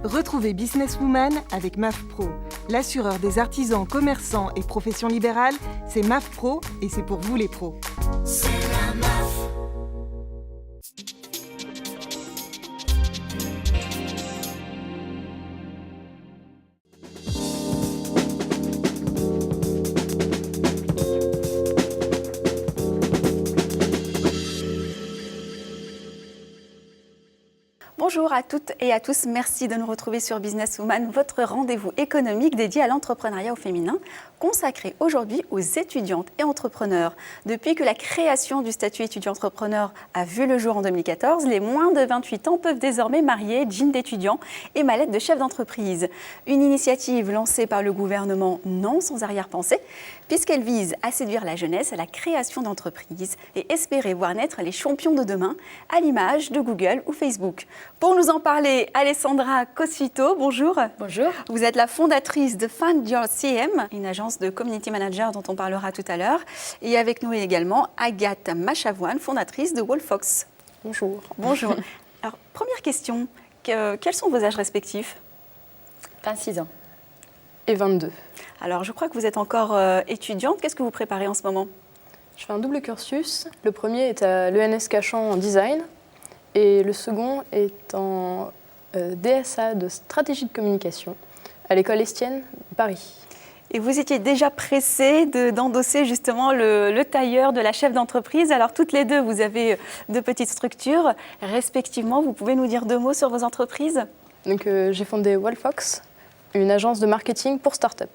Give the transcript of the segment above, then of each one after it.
Retrouvez Businesswoman avec MAF Pro. L'assureur des artisans, commerçants et professions libérales, c'est MAF Pro et c'est pour vous les pros. C'est la MAF. Bonjour à toutes et à tous, merci de nous retrouver sur Businesswoman, votre rendez-vous économique dédié à l'entrepreneuriat au féminin, consacré aujourd'hui aux étudiantes et entrepreneurs. Depuis que la création du statut étudiant-entrepreneur a vu le jour en 2014, les moins de 28 ans peuvent désormais marier jean d'étudiant et mallette de chef d'entreprise. Une initiative lancée par le gouvernement non sans arrière-pensée, puisqu'elle vise à séduire la jeunesse à la création d'entreprises et espérer voir naître les champions de demain, à l'image de Google ou Facebook. Pour nous en parler, Alessandra Cosfito, bonjour. Bonjour. Vous êtes la fondatrice de Find Your CM, une agence de community manager dont on parlera tout à l'heure. Et avec nous également Agathe Machavoine, fondatrice de Wallfox. Bonjour. Bonjour. Alors, première question, quels sont vos âges respectifs ? 26 ans. Et 22. Alors, je crois que vous êtes encore étudiante. Qu'est-ce que vous préparez en ce moment ? Je fais un double cursus. Le premier est à l'ENS Cachan en design et le second est en DSA de stratégie de communication à l'école Estienne, Paris. Et vous étiez déjà pressée d'endosser justement le tailleur de la chef d'entreprise. Alors, toutes les deux, vous avez deux petites structures. Respectivement, vous pouvez nous dire deux mots sur vos entreprises ? Donc, j'ai fondé Wallfox, une agence de marketing pour start-up.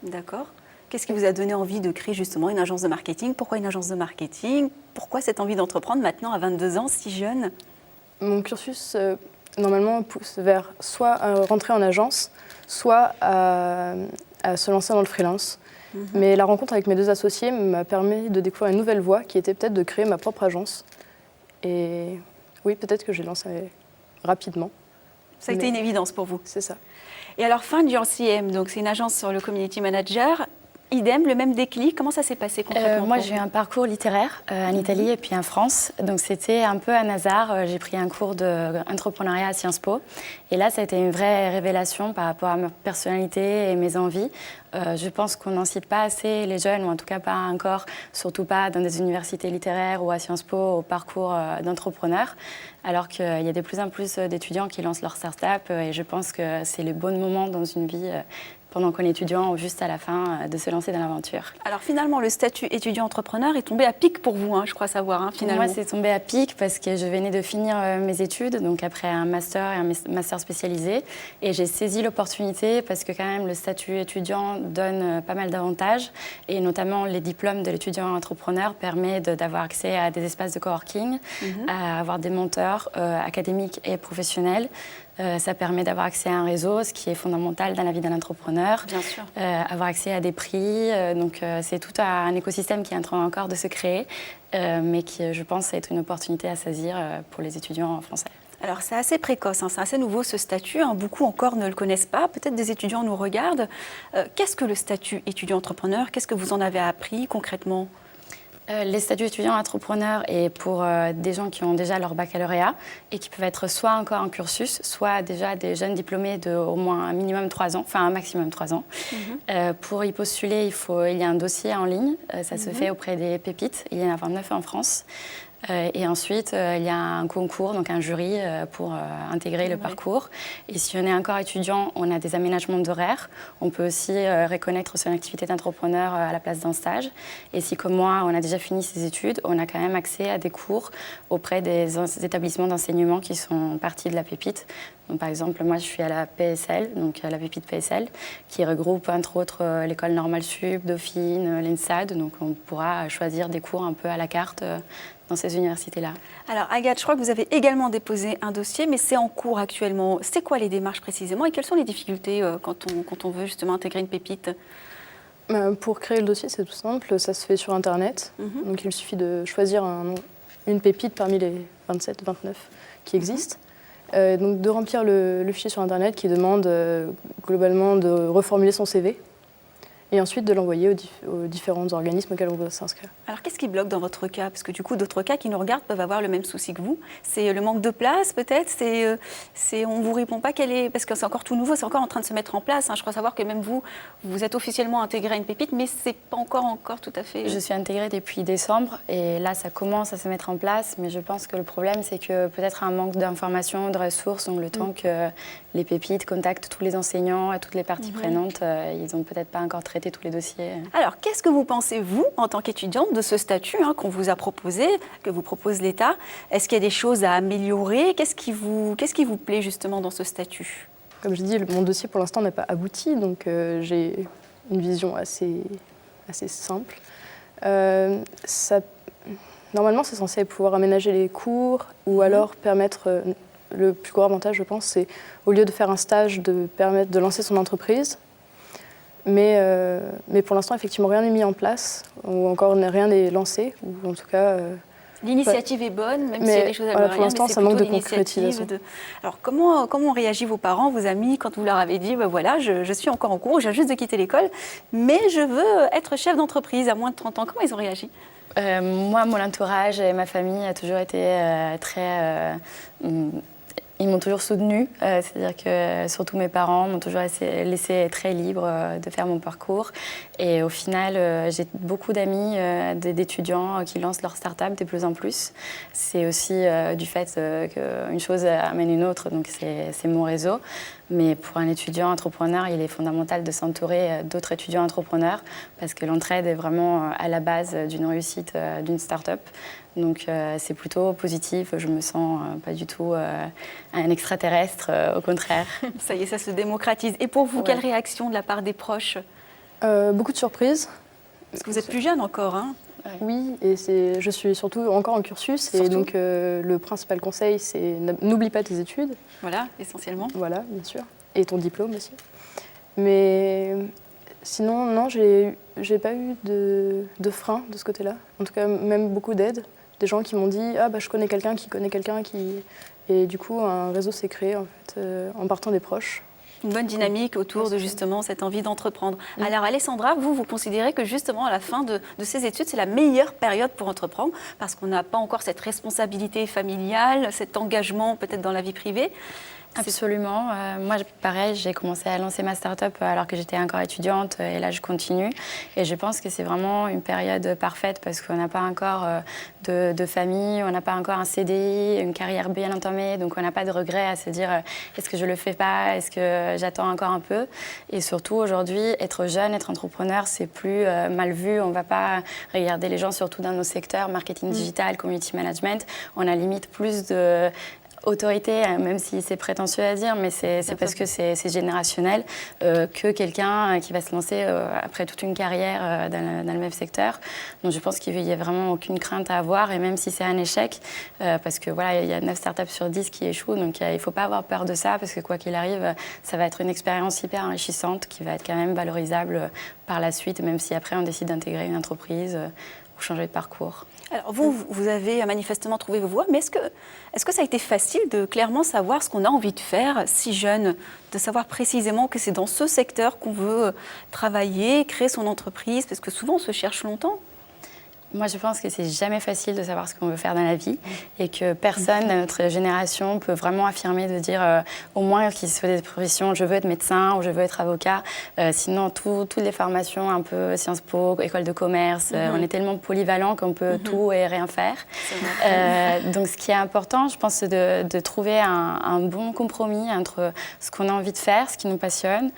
D'accord. Qu'est-ce qui vous a donné envie de créer justement une agence de marketing ? Pourquoi une agence de marketing ? Pourquoi cette envie d'entreprendre maintenant à 22 ans, si jeune ? Mon cursus, normalement, pousse vers soit rentrer en agence, soit à se lancer dans le freelance. Mais la rencontre avec mes deux associés m'a permis de découvrir une nouvelle voie qui était peut-être de créer ma propre agence. Et oui, peut-être que j'ai lancé rapidement. Ça a été une évidence pour vous ? C'est ça. Et alors, Find Your CM, donc c'est une agence sur le community manager. Idem, le même déclic. Comment ça s'est passé concrètement ? Moi, j'ai eu un parcours littéraire en Italie et puis en France. Donc, c'était un peu un hasard. J'ai pris un cours d'entrepreneuriat à Sciences Po. Et là, ça a été une vraie révélation par rapport à ma personnalité et mes envies. Je pense qu'on n'en cite pas assez les jeunes, ou en tout cas pas encore, surtout pas dans des universités littéraires ou à Sciences Po, au parcours d'entrepreneur. Alors qu'il y a de plus en plus d'étudiants qui lancent leur start-up. Et je pense que c'est le bon moment dans une vie pendant qu'on est étudiant ou juste à la fin, de se lancer dans l'aventure. Alors finalement, le statut étudiant-entrepreneur est tombé à pic pour vous, je crois savoir, finalement. Moi, c'est tombé à pic parce que je venais de finir mes études, donc après un master et un master spécialisé. Et j'ai saisi l'opportunité parce que quand même, le statut étudiant donne pas mal d'avantages. Et notamment, les diplômes de l'étudiant-entrepreneur permettent d'avoir accès à des espaces de coworking, à avoir des mentors académiques et professionnels. Ça permet d'avoir accès à un réseau, ce qui est fondamental dans la vie d'un entrepreneur. Bien sûr. Avoir accès à des prix. Donc, c'est tout un écosystème qui est en train encore de se créer, mais qui, je pense, est une opportunité à saisir pour les étudiants français. Alors, c'est assez précoce, c'est assez nouveau ce statut. Beaucoup encore ne le connaissent pas. Peut-être des étudiants nous regardent. Qu'est-ce que le statut étudiant-entrepreneur ? Qu'est-ce que vous en avez appris concrètement ? Les statuts étudiants-entrepreneurs est pour des gens qui ont déjà leur baccalauréat et qui peuvent être soit encore en cursus, soit déjà des jeunes diplômés de au moins un minimum 3 ans, enfin un maximum 3 ans. Pour y postuler, il y a un dossier en ligne. Ça se fait auprès des pépites. Il y en a 29 en France. Et ensuite, il y a un concours, donc un jury pour intégrer le parcours. Et si on est encore étudiant, on a des aménagements d'horaires. On peut aussi reconnaître son activité d'entrepreneur à la place d'un stage. Et si, comme moi, on a déjà fini ses études, on a quand même accès à des cours auprès des établissements d'enseignement qui sont partie de la pépite. Donc, par exemple, moi, je suis à la PSL, donc à la pépite PSL, qui regroupe entre autres l'école normale sup, Dauphine, l'ENSAD. Donc, on pourra choisir des cours un peu à la carte dans ces universités-là. Alors, Agathe, je crois que vous avez également déposé un dossier, mais c'est en cours actuellement. C'est quoi les démarches précisément et quelles sont les difficultés quand on veut justement intégrer une pépite ? Pour créer le dossier, c'est tout simple. Ça se fait sur Internet. Donc, il suffit de choisir une pépite parmi les 27, 29 qui existent. Donc, de remplir le fichier sur Internet qui demande globalement de reformuler son CV. et ensuite de l'envoyer aux différents organismes auxquels on veut s'inscrire. Alors, qu'est-ce qui bloque dans votre cas? Parce que du coup, d'autres cas qui nous regardent peuvent avoir le même souci que vous. C'est le manque de place, peut-être. On ne vous répond pas parce que c'est encore tout nouveau, c'est encore en train de se mettre en place. Je crois savoir que même vous êtes officiellement intégré à une pépite, mais c'est pas encore tout à fait. Je suis intégrée depuis décembre et là, ça commence à se metêtre en place. Mais je pense que le problème, c'est que peut-être un manque d'informations, de ressources. Donc, le temps que les pépites contactent tous les enseignants et toutes les parties prenantes, ils n'ont peut-être pas encore traité tous les dossiers. Alors, qu'est-ce que vous pensez, vous, en tant qu'étudiante, de ce statut qu'on vous a proposé, que vous propose l'État? Est-ce qu'il y a des choses à améliorer? Qu'est-ce qui vous plaît justement dans ce statut? Comme je dis, mon dossier pour l'instant n'est pas abouti, donc j'ai une vision assez simple. Normalement, c'est censé pouvoir aménager les cours ou alors permettre, le plus gros avantage, je pense, c'est au lieu de faire un stage, de permettre de lancer son entreprise. Mais pour l'instant, effectivement, rien n'est mis en place, ou encore rien n'est lancé, ou en tout cas... L'initiative est bonne, même s'il y a des choses à améliorer. Pour l'instant, ça manque de concrétisation. Alors, comment ont réagi vos parents, vos amis, quand vous leur avez dit voilà, je suis encore en cours, je viens juste de quitter l'école, mais je veux être chef d'entreprise à moins de 30 ans? Comment ils ont réagi? Moi, mon entourage et ma famille a toujours été très... ils m'ont toujours soutenue, c'est-à-dire que surtout mes parents m'ont toujours laissé très libre de faire mon parcours. Et au final, j'ai beaucoup d'amis, d'étudiants qui lancent leur start-up de plus en plus. C'est aussi du fait qu'une chose amène une autre, donc c'est mon réseau. Mais pour un étudiant entrepreneur, il est fondamental de s'entourer d'autres étudiants entrepreneurs parce que l'entraide est vraiment à la base d'une réussite d'une start-up. Donc c'est plutôt positif, je me sens pas du tout un extraterrestre, au contraire. Ça y est, ça se démocratise. Et pour vous, quelle réaction de la part des proches? Beaucoup de surprises. Parce que vous êtes plus jeune encore, hein? Oui, et je suis surtout encore en cursus, et donc le principal conseil, c'est n'oublie pas tes études. Voilà, essentiellement. Voilà, bien sûr, et ton diplôme aussi. Mais sinon, non, j'ai pas eu de frein de ce côté-là. En tout cas, même beaucoup d'aide. Des gens qui m'ont dit « Ah, bah, je connais quelqu'un qui connaît quelqu'un qui... » Et du coup, un réseau s'est créé, en fait, en partant des proches. Une bonne dynamique autour de justement cette envie d'entreprendre. Alors Alessandra, vous considérez que justement à la fin de ces études, c'est la meilleure période pour entreprendre parce qu'on n'a pas encore cette responsabilité familiale, cet engagement peut-être dans la vie privée? Absolument. Moi, pareil, j'ai commencé à lancer ma start-up alors que j'étais encore étudiante et là, je continue. Et je pense que c'est vraiment une période parfaite parce qu'on n'a pas encore de famille, on n'a pas encore un CDI, une carrière bien entamée, donc on n'a pas de regret à se dire est-ce que je le fais pas, est-ce que j'attends encore un peu. Et surtout, aujourd'hui, être jeune, être entrepreneur, c'est plus mal vu. On ne va pas regarder les gens, surtout dans nos secteurs, marketing digital, community management. On a limite plus de... autorité, même si c'est prétentieux à dire, mais c'est parce que c'est générationnel, que quelqu'un qui va se lancer après toute une carrière dans le même secteur. Donc je pense qu'il n'y a vraiment aucune crainte à avoir, et même si c'est un échec, parce que voilà, il y a 9 startups sur 10 qui échouent, donc il ne faut pas avoir peur de ça, parce que quoi qu'il arrive, ça va être une expérience hyper enrichissante qui va être quand même valorisable par la suite, même si après on décide d'intégrer une entreprise ou changer de parcours. Alors vous avez manifestement trouvé vos voies, mais est-ce que ça a été facile de clairement savoir ce qu'on a envie de faire si jeune, de savoir précisément que c'est dans ce secteur qu'on veut travailler, créer son entreprise, parce que souvent on se cherche longtemps? Moi, je pense que c'est jamais facile de savoir ce qu'on veut faire dans la vie et que personne dans notre génération peut vraiment affirmer de dire au moins qu'il se fait des professions, je veux être médecin ou je veux être avocat. Sinon, toutes les formations un peu Sciences Po, école de commerce, on est tellement polyvalent qu'on peut tout et rien faire. Donc, ce qui est important, je pense, c'est de trouver un bon compromis entre ce qu'on a envie de faire, ce qui nous passionne,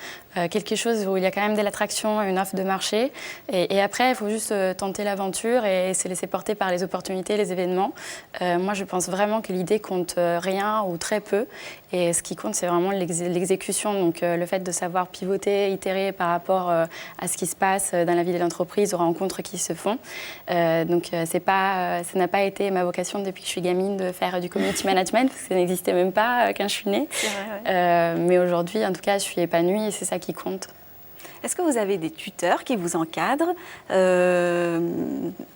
quelque chose où il y a quand même de l'attraction, une offre de marché. Et après, il faut juste tenter l'aventure et se laisser porter par les opportunités, les événements. Moi, je pense vraiment que l'idée compte rien ou très peu. Et ce qui compte, c'est vraiment l'exécution. Donc, le fait de savoir pivoter, itérer par rapport à ce qui se passe dans la vie de l'entreprise, aux rencontres qui se font. Donc, ça n'a pas été ma vocation depuis que je suis gamine de faire du community management, parce que ça n'existait même pas quand je suis née. C'est vrai, ouais. Mais aujourd'hui, en tout cas, je suis épanouie et c'est ça qui compte. Est-ce que vous avez des tuteurs qui vous encadrent?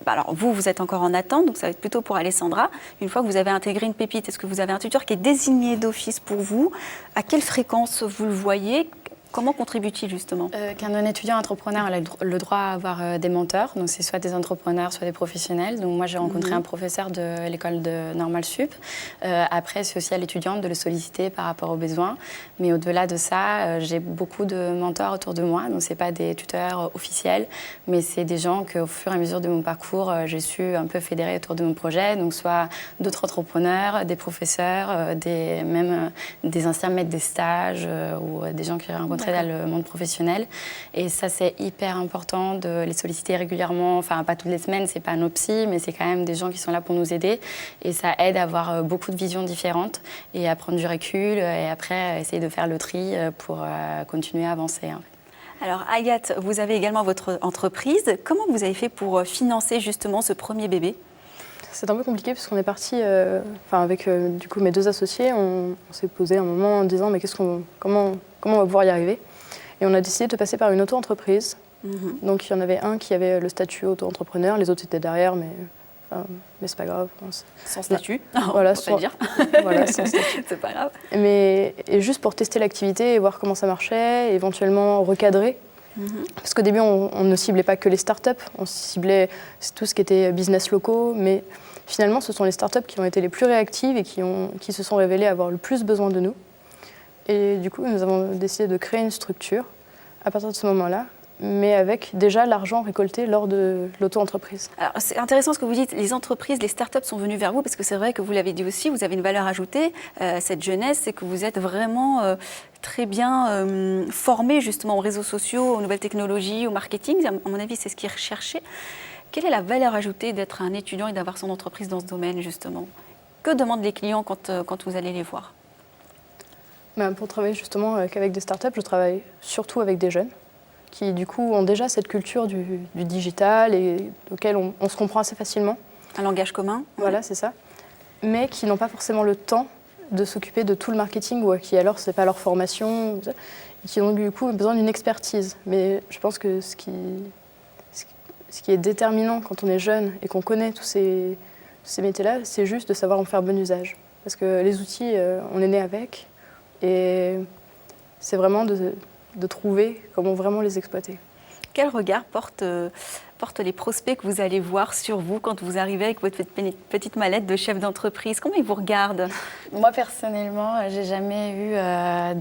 Alors vous êtes encore en attente, donc ça va être plutôt pour Alessandra. Une fois que vous avez intégré une pépite, est-ce que vous avez un tuteur qui est désigné d'office pour vous? À quelle fréquence vous le voyez? Comment contribue-t-il justement Qu'un étudiant entrepreneur a le droit à avoir des mentors, donc c'est soit des entrepreneurs, soit des professionnels. Donc moi j'ai rencontré un professeur de l'école de Normal Sup. Après c'est aussi à l'étudiante de le solliciter par rapport aux besoins. Mais au-delà de ça, j'ai beaucoup de mentors autour de moi. Donc c'est pas des tuteurs officiels, mais c'est des gens qu'au fur et à mesure de mon parcours, j'ai su un peu fédérer autour de mon projet. Donc soit d'autres entrepreneurs, des professeurs, même des anciens maîtres des stages ou des gens que j'ai rencontrés dans le monde professionnel. Et ça, c'est hyper important de les solliciter régulièrement. Enfin, pas toutes les semaines, c'est pas nos psys, mais c'est quand même des gens qui sont là pour nous aider. Et ça aide à avoir beaucoup de visions différentes et à prendre du recul et après essayer de faire le tri pour continuer à avancer. Alors Agathe, vous avez également votre entreprise. Comment vous avez fait pour financer justement ce premier bébé ? C'est un peu compliqué parce qu'on est parti, avec du coup mes deux associés, on s'est posé un moment en disant mais comment on va pouvoir y arriver ? Et on a décidé de passer par une auto-entreprise. Donc il y en avait un qui avait le statut auto-entrepreneur, les autres étaient derrière, mais c'est pas grave. Sans statut, voilà, on peut pas le dire. Voilà, sans statut. C'est pas grave. Et juste pour tester l'activité et voir comment ça marchait, éventuellement recadrer. Parce qu'au début, on ne ciblait pas que les startups, on ciblait tout ce qui était business locaux, mais finalement, ce sont les startups qui ont été les plus réactives et qui se sont révélées avoir le plus besoin de nous. Et du coup, nous avons décidé de créer une structure à partir de ce moment-là, mais avec déjà l'argent récolté lors de l'auto-entreprise. Alors, c'est intéressant ce que vous dites, les entreprises, les startups sont venues vers vous, parce que c'est vrai que vous l'avez dit aussi, vous avez une valeur ajoutée, cette jeunesse, c'est que vous êtes vraiment très bien formés justement aux réseaux sociaux, aux nouvelles technologies, au marketing. À mon avis, c'est ce qui est recherché. Quelle est la valeur ajoutée d'être un étudiant et d'avoir son entreprise dans ce domaine justement ? Que demandent les clients quand vous allez les voir ? Pour travailler justement avec des startups, je travaille surtout avec des jeunes qui du coup ont déjà cette culture du digital et auquel on se comprend assez facilement. Un langage commun ? Voilà, c'est ça. Mais qui n'ont pas forcément le temps de s'occuper de tout le marketing ou qui alors c'est pas leur formation, et qui ont du coup besoin d'une expertise. Mais je pense que ce qui est déterminant quand on est jeune et qu'on connaît tous ces métiers-là, c'est juste de savoir en faire bon usage. Parce que les outils, on est né avec et c'est vraiment de trouver comment vraiment les exploiter. Quel regard portent les prospects que vous allez voir sur vous quand vous arrivez avec votre petite mallette de chef d'entreprise ? Comment ils vous regardent ? Moi, personnellement, j'ai jamais eu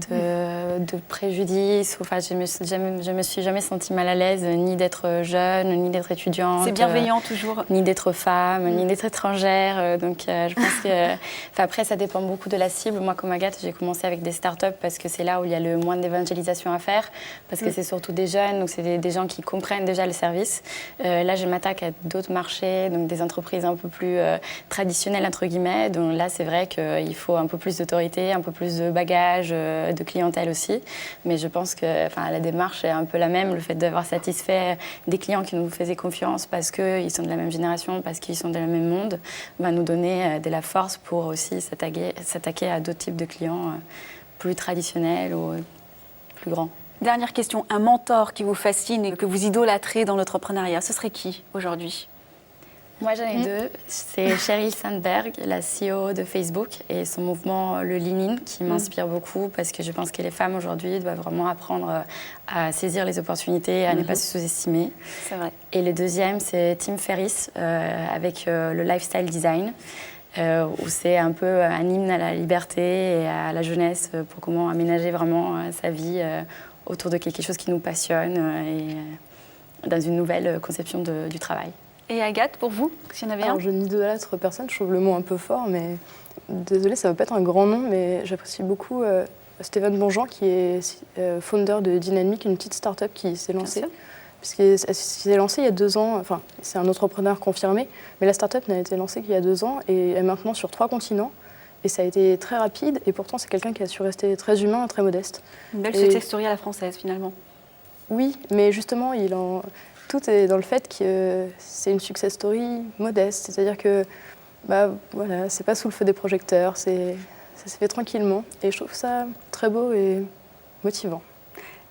de préjudice. Enfin, je me suis jamais sentie mal à l'aise, ni d'être jeune, ni d'être étudiante. C'est bienveillant toujours. Ni d'être femme, ni d'être étrangère. Donc, je pense que... après, ça dépend beaucoup de la cible. Moi, comme Agathe, j'ai commencé avec des startups parce que c'est là où il y a le moins d'évangélisation à faire. Parce que c'est surtout des jeunes, donc c'est des gens qui comprennent déjà le service. Là, je m'attaque à d'autres marchés, donc des entreprises un peu plus traditionnelles, entre guillemets. Donc là, c'est vrai qu'il faut un peu plus d'autorité, un peu plus de bagages, de clientèle aussi. Mais je pense que la démarche est un peu la même. Le fait d'avoir satisfait des clients qui nous faisaient confiance parce qu'ils sont de la même génération, parce qu'ils sont dans le même monde, va nous donner de la force pour aussi s'attaquer à d'autres types de clients plus traditionnels ou plus grands. Dernière question, un mentor qui vous fascine et que vous idolâtrez dans l'entrepreneuriat, ce serait qui aujourd'hui ? Moi, j'en ai deux. C'est Sheryl Sandberg, la CEO de Facebook, et son mouvement, le Lean In, qui m'inspire beaucoup parce que je pense que les femmes aujourd'hui doivent vraiment apprendre à saisir les opportunités, à ne pas se sous-estimer. C'est vrai. Et le deuxième, c'est Tim Ferriss avec le lifestyle design. Où c'est un peu un hymne à la liberté et à la jeunesse pour comment aménager vraiment sa vie autour de quelque chose qui nous passionne et dans une nouvelle conception du travail. Et Agathe, pour vous, s'il y en avait un ? Je n'idolâtre personne, je trouve le mot un peu fort, mais désolée, ça ne va pas être un grand nom, mais j'apprécie beaucoup Stéphane Bonjean, qui est founder de Dynamic, une petite start-up qui s'est lancée. Puisqu'il s'est lancé il y a 2 ans, c'est un entrepreneur confirmé, mais la start-up n'a été lancée qu'il y a 2 ans et est maintenant sur 3 continents. Et ça a été très rapide, et pourtant c'est quelqu'un qui a su rester très humain, très modeste. Une belle success story à la française, finalement. Oui, mais justement, tout est dans le fait que c'est une success story modeste. C'est-à-dire que, c'est pas sous le feu des projecteurs, ça se fait tranquillement. Et je trouve ça très beau et motivant.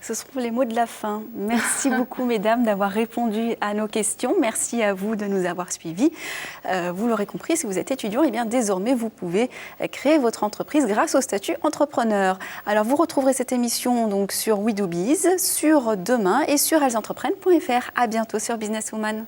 Ce seront les mots de la fin. Merci beaucoup, mesdames, d'avoir répondu à nos questions. Merci à vous de nous avoir suivis. Vous l'aurez compris, si vous êtes étudiant, eh bien, désormais, vous pouvez créer votre entreprise grâce au statut entrepreneur. Alors, vous retrouverez cette émission donc, sur We Do Biz, sur Demain et sur ellesentreprenent.fr. À bientôt sur Businesswoman.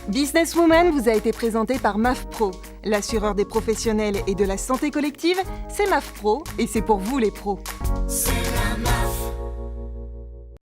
Businesswoman vous a été présenté par MAF Pro. L'assureur des professionnels et de la santé collective, c'est MAF Pro et c'est pour vous les pros. C'est la MAF.